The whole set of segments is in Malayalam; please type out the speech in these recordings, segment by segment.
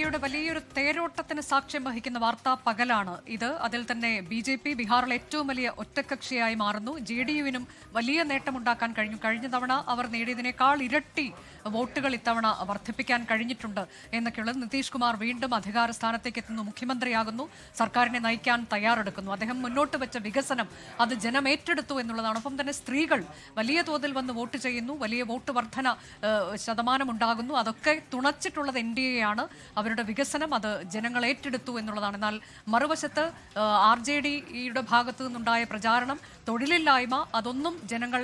യുടെ വലിയൊരു തേരോട്ടത്തിന് സാക്ഷ്യം വഹിക്കുന്ന വാർത്താ പകലാണ് ഇത്. അതിൽ തന്നെ ബി.ജെ.പി. ബീഹാറിലെ ഏറ്റവും വലിയ ഒറ്റക്കക്ഷിയായി മാറുന്നു. ജെ.ഡി.യുവിനും വലിയ നേട്ടമുണ്ടാക്കാൻ കഴിഞ്ഞു. കഴിഞ്ഞ തവണ അവർ നേടിയതിനേക്കാൾ ഇരട്ടി വോട്ടുകൾ ഇത്തവണ വർദ്ധിപ്പിക്കാൻ കഴിഞ്ഞിട്ടുണ്ട് എന്നൊക്കെയുള്ളത്. നിതീഷ് കുമാർ വീണ്ടും അധികാര സ്ഥാനത്തേക്ക് എത്തുന്നു, മുഖ്യമന്ത്രിയാകുന്നു, സർക്കാരിനെ നയിക്കാൻ തയ്യാറെടുക്കുന്നു. അദ്ദേഹം മുന്നോട്ട് വെച്ച വികസനം അത് ജനം ഏറ്റെടുത്തു എന്നുള്ളതാണ്. ഒപ്പം തന്നെ സ്ത്രീകൾ വലിയ തോതിൽ വന്ന് വോട്ട് ചെയ്യുന്നു, വലിയ വോട്ട് വർധന ശതമാനമുണ്ടാകുന്നു. അതൊക്കെ തുണച്ചിട്ടുള്ളത് NDA ആണ്. അവരുടെ വികസനം അത് ജനങ്ങൾ ഏറ്റെടുത്തു എന്നുള്ളതാണ്. എന്നാൽ മറുവശത്ത് RJD-യുടെ ഭാഗത്തു നിന്നുണ്ടായ പ്രചാരണം, തൊഴിലില്ലായ്മ, അതൊന്നും ജനങ്ങൾ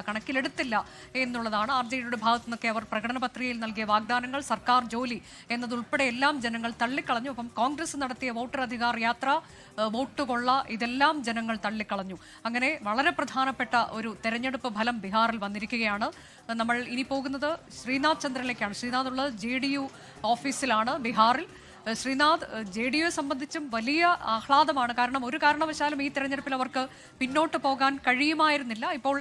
കണക്കിലെടുത്തില്ല എന്നുള്ളതാണ്. RJD-യുടെ ഭാഗത്തു നിന്നൊക്കെ അവർ പ്രകടന പത്രികയിൽ നൽകിയ വാഗ്ദാനങ്ങൾ, സർക്കാർ ജോലി എന്നതുൾപ്പെടെ എല്ലാം ജനങ്ങൾ തള്ളിക്കളഞ്ഞു. ഒപ്പം കോൺഗ്രസ് നടത്തിയ വോട്ടർ അധികാർ യാത്ര, വോട്ടുകൊള്ള, ഇതെല്ലാം ജനങ്ങൾ തള്ളിക്കളഞ്ഞു. അങ്ങനെ വളരെ പ്രധാനപ്പെട്ട ഒരു തെരഞ്ഞെടുപ്പ് ഫലം ബീഹാറിൽ വന്നിരിക്കുകയാണ്. നമ്മൾ ഇനി പോകുന്നത് ശ്രീനാഥ് ചന്ദ്രനിലേക്കാണ്. ശ്രീനാഥ് ഉള്ളത് JDU ഓഫീസിലാണ് ബീഹാറിൽ. ശ്രീനാഥ്, JDUയെ സംബന്ധിച്ചും വലിയ ആഹ്ലാദമാണ്. കാരണം ഒരു കാരണവശാലും ഈ തെരഞ്ഞെടുപ്പിൽ അവർക്ക് പിന്നോട്ട് പോകാൻ കഴിയുമായിരുന്നില്ല. ഇപ്പോൾ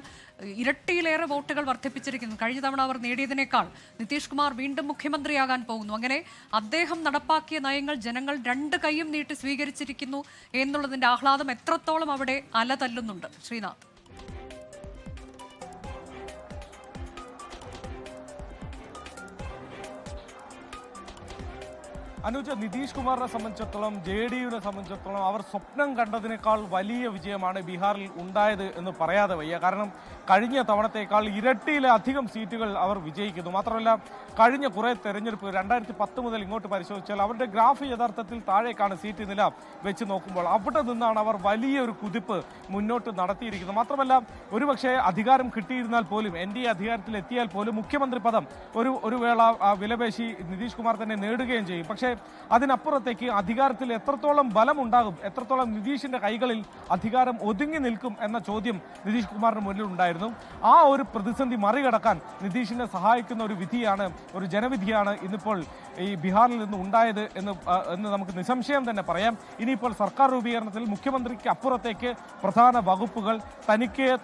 ഇരട്ടിയിലേറെ വോട്ടുകൾ വർദ്ധിപ്പിച്ചിരിക്കുന്നു. കഴിഞ്ഞ തവണ അവർ നേടിയതിനേക്കാൾ. നിതീഷ് കുമാർ വീണ്ടും മുഖ്യമന്ത്രിയാകാൻ പോകുന്നു. അങ്ങനെ അദ്ദേഹം നടപ്പാക്കിയ നയങ്ങൾ ജനങ്ങൾ രണ്ട് കൈയും നീട്ടി സ്വീകരിച്ചിരിക്കുന്നു എന്നുള്ളതിന്റെ ആഹ്ലാദം എത്രത്തോളം അവിടെ അലതല്ലുന്നുണ്ട് ശ്രീനാഥ്? അനുജ, നിതീഷ് കുമാറിനെ സംബന്ധിച്ചിടത്തോളം, JDUവിനെ സംബന്ധിച്ചിടത്തോളം അവർ സ്വപ്നം കണ്ടതിനേക്കാൾ വലിയ വിജയമാണ് ബീഹാറിൽ ഉണ്ടായത് എന്ന് പറയാതെ വയ്യ. കാരണം കഴിഞ്ഞ തവണത്തേക്കാൾ ഇരട്ടിയിലധികം സീറ്റുകൾ അവർ വിജയിക്കുന്നു. മാത്രമല്ല, കഴിഞ്ഞ കുറേ തെരഞ്ഞെടുപ്പ് 2010 മുതൽ ഇങ്ങോട്ട് പരിശോധിച്ചാൽ അവരുടെ ഗ്രാഫ് യഥാർത്ഥത്തിൽ താഴേക്കാണ് സീറ്റ് നില വെച്ച് നോക്കുമ്പോൾ. അവിടെ നിന്നാണ് അവർ വലിയൊരു കുതിപ്പ് മുന്നോട്ട് നടത്തിയിരിക്കുന്നത്. മാത്രമല്ല, ഒരുപക്ഷെ അധികാരം കിട്ടിയിരുന്നാൽ പോലും, NDA അധികാരത്തിൽ എത്തിയാൽ പോലും മുഖ്യമന്ത്രി പദം ഒരു വേള വിലപേശി നിതീഷ് കുമാർ തന്നെ നേടുകയും ചെയ്യും. പക്ഷേ അതിനപ്പുറത്തേക്ക് അധികാരത്തിൽ എത്രത്തോളം ബലമുണ്ടാകും, എത്രത്തോളം നിതീഷിന്റെ കൈകളിൽ അധികാരം ഒതുങ്ങി നിൽക്കും എന്ന ചോദ്യം നിതീഷ് കുമാറിന് മുന്നിൽ ഉണ്ടായിരുന്നു. ആ ഒരു പ്രതിസന്ധി മറികടക്കാൻ നിതീഷിനെ സഹായിക്കുന്ന ഒരു വിധിയാണ്, ഒരു ജനവിധിയാണ് ഇന്നിപ്പോൾ ഈ ബീഹാറിൽ നിന്ന് ഉണ്ടായത് എന്ന് നമുക്ക് നിസ്സംശയം തന്നെ പറയാം. ഇനിയിപ്പോൾ സർക്കാർ രൂപീകരണത്തിൽ മുഖ്യമന്ത്രിക്ക് അപ്പുറത്തേക്ക് പ്രധാന വകുപ്പുകൾ,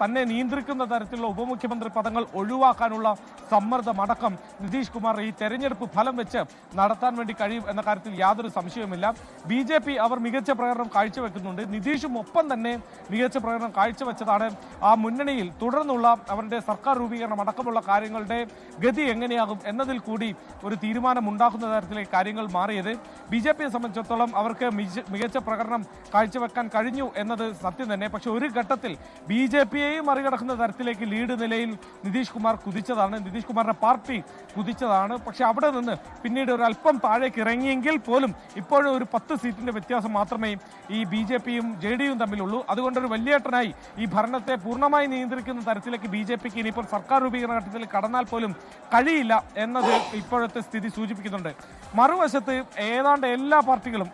തന്നെ നിയന്ത്രിക്കുന്ന തരത്തിലുള്ള ഉപമുഖ്യമന്ത്രി പദങ്ങൾ ഒഴിവാക്കാനുള്ള സമ്മർദ്ദമടക്കം നിതീഷ് കുമാർ ഈ തെരഞ്ഞെടുപ്പ് ഫലം വെച്ച് നടത്താൻ വേണ്ടി കഴിയും എന്ന കാര്യത്തിൽ യാതൊരു സംശയവുമില്ല. BJP അവർ മികച്ച പ്രകടനം കാഴ്ചവെക്കുന്നുണ്ട്. നിതീഷും ഒപ്പം തന്നെ മികച്ച പ്രകടനം കാഴ്ചവെച്ചതാണ് ആ മുന്നണിയിൽ തുടർന്നുള്ള അവരുടെ സർക്കാർ രൂപീകരണം അടക്കമുള്ള കാര്യങ്ങളുടെ ഗതി എങ്ങനെയാകും എന്നതിൽ കൂടി ഒരു തീരുമാനം ഉണ്ടാക്കുന്ന തരത്തിലേക്ക് കാര്യങ്ങൾ മാറിയത്. BJPയെ സംബന്ധിച്ചിടത്തോളം അവർക്ക് മികച്ച പ്രകടനം കാഴ്ചവെക്കാൻ കഴിഞ്ഞു എന്നത് സത്യം തന്നെ. പക്ഷെ ഒരു ഘട്ടത്തിൽ BJPയെയും മറികടക്കുന്ന തരത്തിലേക്ക് ലീഡ് നിലയിൽ നിതീഷ് കുമാർ കുതിച്ചതാണ്, നിതീഷ് കുമാറിന്റെ പാർട്ടി കുതിച്ചതാണ്. പക്ഷെ അവിടെ നിന്ന് പിന്നീട് ഒരു അല്പം താഴേക്ക് ഇറങ്ങിയെങ്കിൽ പോലും ഇപ്പോഴും ഒരു 10 സീറ്റിന്റെ വ്യത്യാസം മാത്രമേ ഈ BJPയും JDUവും തമ്മിലുള്ളൂ. അതുകൊണ്ടൊരു വലിയേട്ടനായി ഈ ഭരണത്തെ പൂർണ്ണമായി നിയന്ത്രിക്കുന്ന തരത്തിലേക്ക് BJPക്ക് ഇനിയിപ്പോൾ സർക്കാർ രൂപീകരണ ഘട്ടത്തിൽ കടന്നാൽ പോലും കഴിയില്ല എന്നത് ഇപ്പോഴത്തെ സ്ഥിതി സൂചിപ്പിക്കുന്നുണ്ട്. മറുവശത്ത് ഏതാണ്ട് എല്ലാ പാർട്ടികളും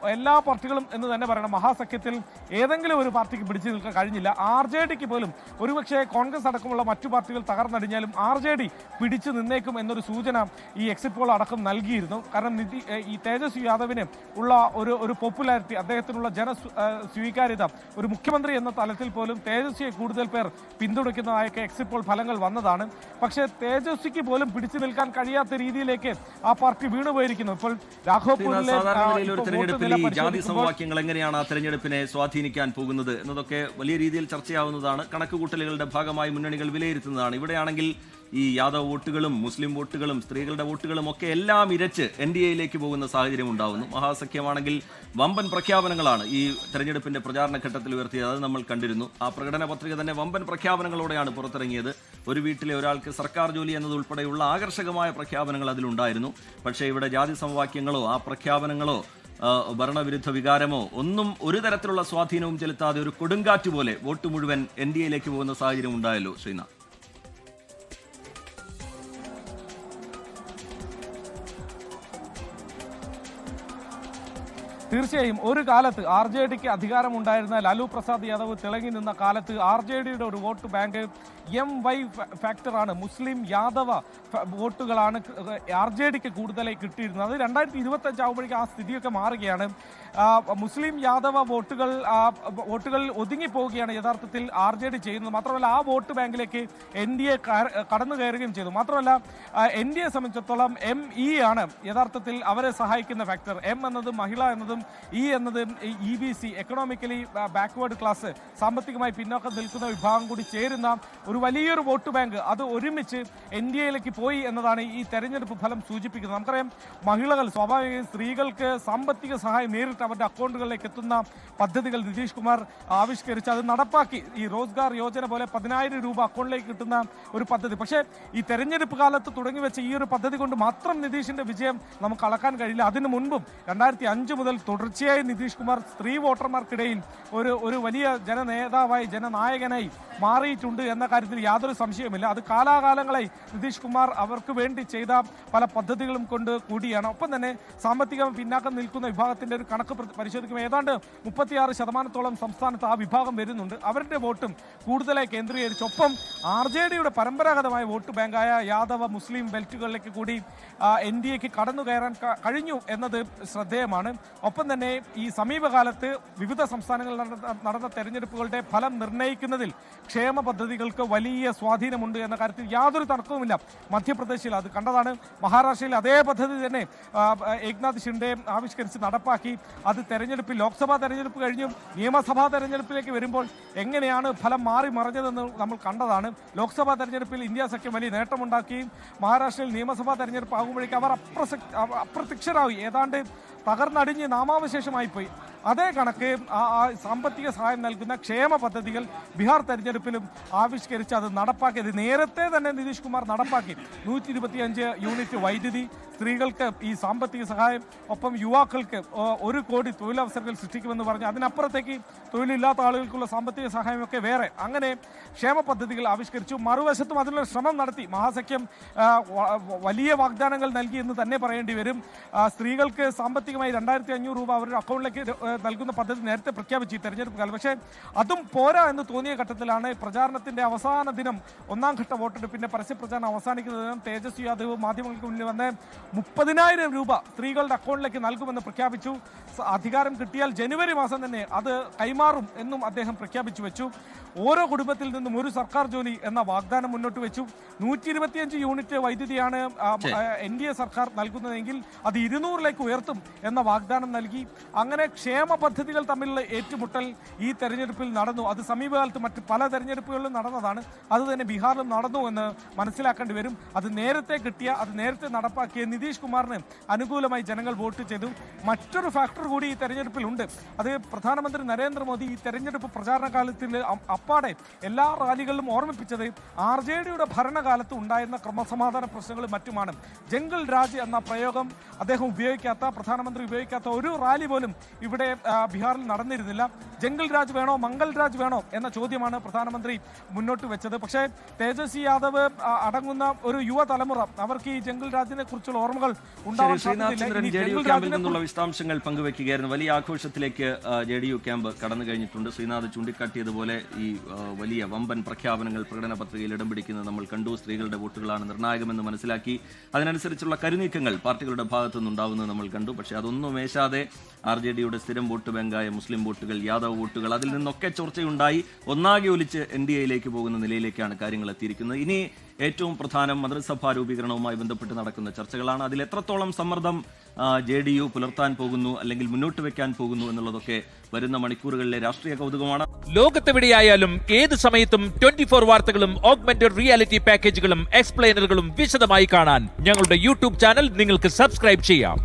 എന്ന് തന്നെ പറയണം, മഹാസഖ്യത്തിൽ ഏതെങ്കിലും ഒരു പാർട്ടിക്ക് പിടിച്ചു നിൽക്കാൻ കഴിഞ്ഞില്ല. RJDക്ക് പോലും ഒരുപക്ഷെ കോൺഗ്രസ് അടക്കമുള്ള മറ്റു പാർട്ടികൾ തകർന്നടിഞ്ഞാലും RJD പിടിച്ചു നിന്നേക്കും എന്നൊരു സൂചന ഈ എക്സിറ്റ് പോൾ അടക്കം നൽകിയിരുന്നു. കാരണം ഈ തേജസ്വി യാദവിന് ഉള്ള ഒരു പോപ്പുലാരിറ്റി, അദ്ദേഹത്തിനുള്ള സ്വീകാര്യത, ഒരു മുഖ്യമന്ത്രി എന്ന തലത്തിൽ പോലും തേജസ്വിയെ കൂടുതൽ പേർ പിന്തുണയ്ക്കുന്നതായൊക്കെ എക്സിറ്റ് പോൾ ഫലങ്ങൾ വന്നതാണ്. പക്ഷേ തേജസ്വിക്ക് പോലും പിടിച്ചു നിൽക്കാൻ കഴിയാത്ത രീതിയിലേക്ക് ആ പാർട്ടി വീണുപോയിരിക്കുന്നു. ഇപ്പോൾ ജാതി സമവാക്യങ്ങൾ എങ്ങനെയാണ് ആ തെരഞ്ഞെടുപ്പിനെ സ്വാധീനിക്കാൻ പോകുന്നത് എന്നതൊക്കെ വലിയ രീതിയിൽ ചർച്ചയാവുന്നതാണ്. കണക്കുകൂട്ടലുകളുടെ ഭാഗമായി മുന്നണികൾ വിലയിരുത്തുന്നതാണ്. ഇവിടെയാണെങ്കിൽ ഈ യാദവ് വോട്ടുകളും മുസ്ലിം വോട്ടുകളും സ്ത്രീകളുടെ വോട്ടുകളും ഒക്കെ എല്ലാം ഇരച്ച് NDAയിലേക്ക് പോകുന്ന സാഹചര്യം ഉണ്ടാവുന്നു. മഹാസഖ്യമാണെങ്കിൽ വമ്പൻ പ്രഖ്യാപനങ്ങളാണ് ഈ തെരഞ്ഞെടുപ്പിന്റെ പ്രചാരണ ഘട്ടത്തിൽ ഉയർത്തിയത്. അത് നമ്മൾ കണ്ടിരുന്നു. ആ പ്രകടന പത്രിക തന്നെ വമ്പൻ പ്രഖ്യാപനങ്ങളോടെയാണ് പുറത്തിറങ്ങിയത്. ഒരു വീട്ടിലെ ഒരാൾക്ക് സർക്കാർ ജോലി എന്നതുൾപ്പെടെയുള്ള ആകർഷകമായ പ്രഖ്യാപനങ്ങൾ അതിലുണ്ടായിരുന്നു. പക്ഷേ ഇവിടെ ജാതി സമവാക്യങ്ങളോ ആ പ്രഖ്യാപനങ്ങളോ ഭരണവിരുദ്ധ വികാരമോ ഒന്നും ഒരു തരത്തിലുള്ള സ്വാധീനവും ചെലുത്താതെ ഒരു കൊടുങ്കാറ്റ് പോലെ വോട്ട് മുഴുവൻ NDAയിലേക്ക് പോകുന്ന സാഹചര്യം ഉണ്ടായല്ലോ ശ്രീനാഥ്. തീർച്ചയായും ഒരു കാലത്ത് RJDക്ക് അധികാരമുണ്ടായിരുന്ന ലാലു പ്രസാദ് യാദവ് തിളങ്ങി നിന്ന കാലത്ത് RJDയുടെ ഒരു വോട്ട് ബാങ്ക് MY ഫാക്ടറാണ്, മുസ്ലിം യാദവ വോട്ടുകളാണ് RJDക്ക് കൂടുതലായി കിട്ടിയിരുന്നത്. അത് 2025 ആകുമ്പോഴേക്കും ആ സ്ഥിതിയൊക്കെ മാറുകയാണ്. മുസ്ലിം യാദവ വോട്ടുകൾ ഒതുങ്ങിപ്പോവുകയാണ് യഥാർത്ഥത്തിൽ RJD ചെയ്യുന്നത്. മാത്രമല്ല ആ വോട്ട് ബാങ്കിലേക്ക് NDA കടന്നു കയറുകയും ചെയ്തു. മാത്രമല്ല NDA സംബന്ധിച്ചിടത്തോളം ME ആണ് യഥാർത്ഥത്തിൽ അവരെ സഹായിക്കുന്ന ഫാക്ടർ. M എന്നതും മഹിള എന്നതും E എന്നതും EBC എക്കണോമിക്കലി ബാക്ക്വേർഡ് ക്ലാസ്, സാമ്പത്തികമായി പിന്നോക്കം നിൽക്കുന്ന വിഭാഗം കൂടി ചേരുന്ന ഒരു വലിയൊരു വോട്ട് ബാങ്ക് അത് ഒരുമിച്ച് NDAയിലേക്ക് പോയി എന്നതാണ് ഈ തെരഞ്ഞെടുപ്പ് ഫലം സൂചിപ്പിക്കുന്നത്. നമുക്കറിയാം, മഹിളകൾ സ്വാഭാവികമായും സ്ത്രീകൾക്ക് സാമ്പത്തിക സഹായം നേരിട്ട് അവരുടെ അക്കൗണ്ടുകളിലേക്ക് എത്തുന്ന പദ്ധതികൾ നിതീഷ് കുമാർ ആവിഷ്കരിച്ച് അത് നടപ്പാക്കി. ഈ റോസ്ഗാർ യോജന പോലെ 10,000 രൂപ അക്കൗണ്ടിലേക്ക് കിട്ടുന്ന ഒരു പദ്ധതി. പക്ഷേ ഈ തെരഞ്ഞെടുപ്പ് കാലത്ത് തുടങ്ങി വെച്ച ഈ ഒരു പദ്ധതി കൊണ്ട് മാത്രം നിതീഷിന്റെ വിജയം നമുക്ക് അളക്കാൻ കഴിയില്ല. അതിനു മുൻപും 2005 മുതൽ തുടർച്ചയായി നിതീഷ് കുമാർ സ്ത്രീ വോട്ടർമാർക്കിടയിൽ ഒരു വലിയ ജനനേതാവായി ജനനായകനായി മാറിയിട്ടുണ്ട് എന്ന കാര്യത്തിൽ യാതൊരു സംശയവുമില്ല. അത് കാലാകാലങ്ങളായി നിതീഷ് കുമാർ അവർക്ക് വേണ്ടി ചെയ്ത പല പദ്ധതികളും കൊണ്ട് കൂടിയാണ്. ഒപ്പം തന്നെ സാമ്പത്തിക പിന്നാക്കം നിൽക്കുന്ന വിഭാഗത്തിന്റെ ഒരു കണക്ക് പരിശോധിക്കുമ്പോൾ ഏതാണ്ട് 36% സംസ്ഥാനത്ത് ആ വിഭാഗം വരുന്നുണ്ട്. അവരുടെ വോട്ടും കൂടുതലായി കേന്ദ്രീകരിച്ച് ഒപ്പം RJDയുടെ പരമ്പരാഗതമായ വോട്ട് ബാങ്കായ യാദവ മുസ്ലിം ബെൽറ്റുകളിലേക്ക് കൂടി NDAക്ക് കടന്നു കയറാൻ കഴിഞ്ഞു എന്നത് ശ്രദ്ധേയമാണ്. ഒപ്പം തന്നെ ഈ സമീപകാലത്ത് വിവിധ സംസ്ഥാനങ്ങളിൽ നടന്ന തെരഞ്ഞെടുപ്പുകളുടെ ഫലം നിർണ്ണയിക്കുന്നതിൽ ക്ഷേമ പദ്ധതികൾക്ക് വലിയ സ്വാധീനമുണ്ട് എന്ന കാര്യത്തിൽ യാതൊരു തർക്കവുമില്ല. മധ്യപ്രദേശിൽ അത് കണ്ടതാണ്. മഹാരാഷ്ട്രയിൽ അതേ പദ്ധതി തന്നെ ഏക്നാഥ് ഷിൻഡെ ആവിഷ്കരിച്ച് നടപ്പാക്കി. അത് തെരഞ്ഞെടുപ്പിൽ ലോക്സഭാ തെരഞ്ഞെടുപ്പ് കഴിഞ്ഞു നിയമസഭാ തെരഞ്ഞെടുപ്പിലേക്ക് വരുമ്പോൾ എങ്ങനെയാണ് ഫലം മാറി മറിഞ്ഞതെന്ന് നമ്മൾ കണ്ടതാണ്. ലോക്സഭാ തെരഞ്ഞെടുപ്പിൽ ഇന്ത്യ സഖ്യം വലിയ നേട്ടമുണ്ടാക്കുകയും മഹാരാഷ്ട്രയിൽ നിയമസഭാ തെരഞ്ഞെടുപ്പ് ആകുമ്പോഴേക്കും അവർ അപ്രത്യക്ഷരായി, ഏതാണ്ട് തകർന്നടിഞ്ഞ് നാമാവശേഷമായി പോയി. അതേ കണക്ക് സാമ്പത്തിക സഹായം നൽകുന്ന ക്ഷേമ പദ്ധതികൾ ബീഹാർ തെരഞ്ഞെടുപ്പിലും ആവിഷ്കരിച്ച് അത് നടപ്പാക്കിയത് നേരത്തെ തന്നെ നിതീഷ് കുമാർ നടപ്പാക്കി. 125 യൂണിറ്റ് വൈദ്യുതി, സ്ത്രീകൾക്ക് ഈ സാമ്പത്തിക സഹായം, ഒപ്പം യുവാക്കൾക്ക് 1 കോടി തൊഴിലവസരങ്ങൾ സൃഷ്ടിക്കുമെന്ന് പറഞ്ഞ് അതിനപ്പുറത്തേക്ക് തൊഴിലില്ലാത്ത ആളുകൾക്കുള്ള സാമ്പത്തിക സഹായമൊക്കെ വേറെ, അങ്ങനെ ക്ഷേമ പദ്ധതികൾ ആവിഷ്കരിച്ചു. മറുവശത്തും അതിനുള്ള ശ്രമം നടത്തി. മഹാസഖ്യം വലിയ വാഗ്ദാനങ്ങൾ നൽകി എന്ന് തന്നെ പറയേണ്ടി വരും. സ്ത്രീകൾക്ക് സാമ്പത്തികമായി 2,500 രൂപ അവരുടെ അക്കൗണ്ടിലേക്ക് നൽകുന്ന പദ്ധതി നേരത്തെ പ്രഖ്യാപിച്ചു ഈ തെരഞ്ഞെടുപ്പ് കാലം. പക്ഷേ അതും പോരാ എന്ന് തോന്നിയ ഘട്ടത്തിലാണ് പ്രചാരണത്തിന്റെ അവസാന ദിനം, 1ാം ഘട്ട വോട്ടെടുപ്പിന്റെ പരസ്യപ്രചാരണം അവസാനിക്കുന്ന ദിനം തേജസ്വി യാദവ് മാധ്യമങ്ങൾക്ക് മുന്നിൽ വന്ന് 30,000 രൂപ സ്ത്രീകളുടെ അക്കൗണ്ടിലേക്ക് നൽകുമെന്ന് പ്രഖ്യാപിച്ചു. അധികാരം കിട്ടിയാൽ ജനുവരി മാസം തന്നെ അത് കൈമാറും എന്നും അദ്ദേഹം പ്രഖ്യാപിച്ചു വെച്ചു. ഓരോ കുടുംബത്തിൽ നിന്നും ഒരു സർക്കാർ ജോലി എന്ന വാഗ്ദാനം മുന്നോട്ട് വെച്ചു. 125 യൂണിറ്റ് വൈദ്യുതിയാണ് NDA സർക്കാർ നൽകുന്നതെങ്കിൽ അത് 200ലേക്ക് ഉയർത്തും എന്ന വാഗ്ദാനം നൽകി. അങ്ങനെ ക്ഷേമ പദ്ധതികൾ തമ്മിലുള്ള ഏറ്റുമുട്ടൽ ഈ തെരഞ്ഞെടുപ്പിൽ നടന്നു. അത് സമീപകാലത്ത് മറ്റ് പല തെരഞ്ഞെടുപ്പുകളിലും നടന്നതാണ്. അത് തന്നെ ബീഹാറിലും നടന്നു എന്ന് മനസ്സിലാക്കേണ്ടി വരും. അത് നേരത്തെ കിട്ടിയ, അത് നേരത്തെ നടപ്പാക്കിയ നിതീഷ് കുമാറിന് അനുകൂലമായി ജനങ്ങൾ വോട്ട് ചെയ്തു. മറ്റൊരു ഫാക്ടർ കൂടി ഈ തെരഞ്ഞെടുപ്പിൽ ഉണ്ട്. അത് പ്രധാനമന്ത്രി നരേന്ദ്രമോദി ഈ തെരഞ്ഞെടുപ്പ് പ്രചാരണ കാലത്തിൽ അപ്പാടെ എല്ലാ റാലികളിലും ഓർമ്മിപ്പിച്ചത് RJDയുടെ ഭരണകാലത്ത് ഉണ്ടായിരുന്ന ക്രമസമാധാന പ്രശ്നങ്ങളും മറ്റുമാണ്. ജംഗിൾ രാജ് എന്ന പ്രയോഗം അദ്ദേഹം ഉപയോഗിക്കാത്ത, പ്രധാനമന്ത്രി ഉപയോഗിക്കാത്ത ഒരു റാലി പോലും ഇവിടെ ബീഹാറിൽ നടന്നിരുന്നില്ല. ജംഗിൾ രാജ് വേണോ മംഗൾ രാജ് വേണോ എന്ന ചോദ്യമാണ് പ്രധാനമന്ത്രി മുന്നോട്ട് വെച്ചത്. പക്ഷേ തേജസ്വി യാദവ് അടങ്ങുന്ന ഒരു യുവതലമുറ അവർക്ക് ഈ ജംഗിൾ രാജിനെ കുറിച്ചുള്ള ഓർമ്മകൾ ഉണ്ടാവാൻ സാധ്യതയില്ല. വിശദാംശങ്ങൾ പങ്കുവെക്കുകയായിരുന്നു. വലിയ ആഘോഷത്തിലേക്ക് JDU ക്യാമ്പ് കടന്നു കഴിഞ്ഞിട്ടുണ്ട്. ശ്രീനാഥ് ചൂണ്ടിക്കാട്ടിയതുപോലെ ഈ വലിയ വമ്പൻ പ്രഖ്യാപനങ്ങൾ പ്രകടന പത്രികയിൽ ഇടം പിടിക്കുന്നത് നമ്മൾ കണ്ടു. സ്ത്രീകളുടെ വോട്ടുകളാണ് നിർണായകമെന്ന് മനസ്സിലാക്കി അതിനനുസരിച്ചുള്ള കരുനീക്കങ്ങൾ പാർട്ടികളുടെ ഭാഗത്തുനിന്നുണ്ടാവുന്നത് നമ്മൾ കണ്ടു. പക്ഷേ അതൊന്നും മേശാതെ RJDയുടെ സ്ഥിരം വോട്ട് ബാങ്കായ മുസ്ലിം വോട്ടുകൾ, യാദവ് വോട്ടുകൾ, അതിൽ നിന്നൊക്കെ ചോർച്ചയുണ്ടായി ഒന്നാകെ ഒലിച്ച് NDAയിലേക്ക് പോകുന്ന നിലയിലേക്കാണ് കാര്യങ്ങൾ എത്തിയിരിക്കുന്നത്. ഇനി ഏറ്റവും പ്രധാനം മന്ത്രിസഭാ രൂപീകരണവുമായി ബന്ധപ്പെട്ട് നടക്കുന്ന ചർച്ചകളാണ്. അതിൽ എത്രത്തോളം സമ്മർദ്ദം JDU പുലർത്താൻ പോകുന്നു അല്ലെങ്കിൽ മുന്നോട്ട് വെക്കാൻ പോകുന്നു എന്നുള്ളതൊക്കെ വരുന്ന മണിക്കൂറുകളിലെ രാഷ്ട്രീയ കൗതുകമാണ്. ലോകത്തെവിടെയായാലും ഏത് സമയത്തും 24 വാർത്തകളും ഓഗ്മെന്റഡ് റിയാലിറ്റി പാക്കേജുകളും എക്സ്പ്ലെയിനറുകളും വിശദമായി കാണാൻ ഞങ്ങളുടെ YouTube ചാനൽ നിങ്ങൾക്ക് സബ്സ്ക്രൈബ് ചെയ്യാം.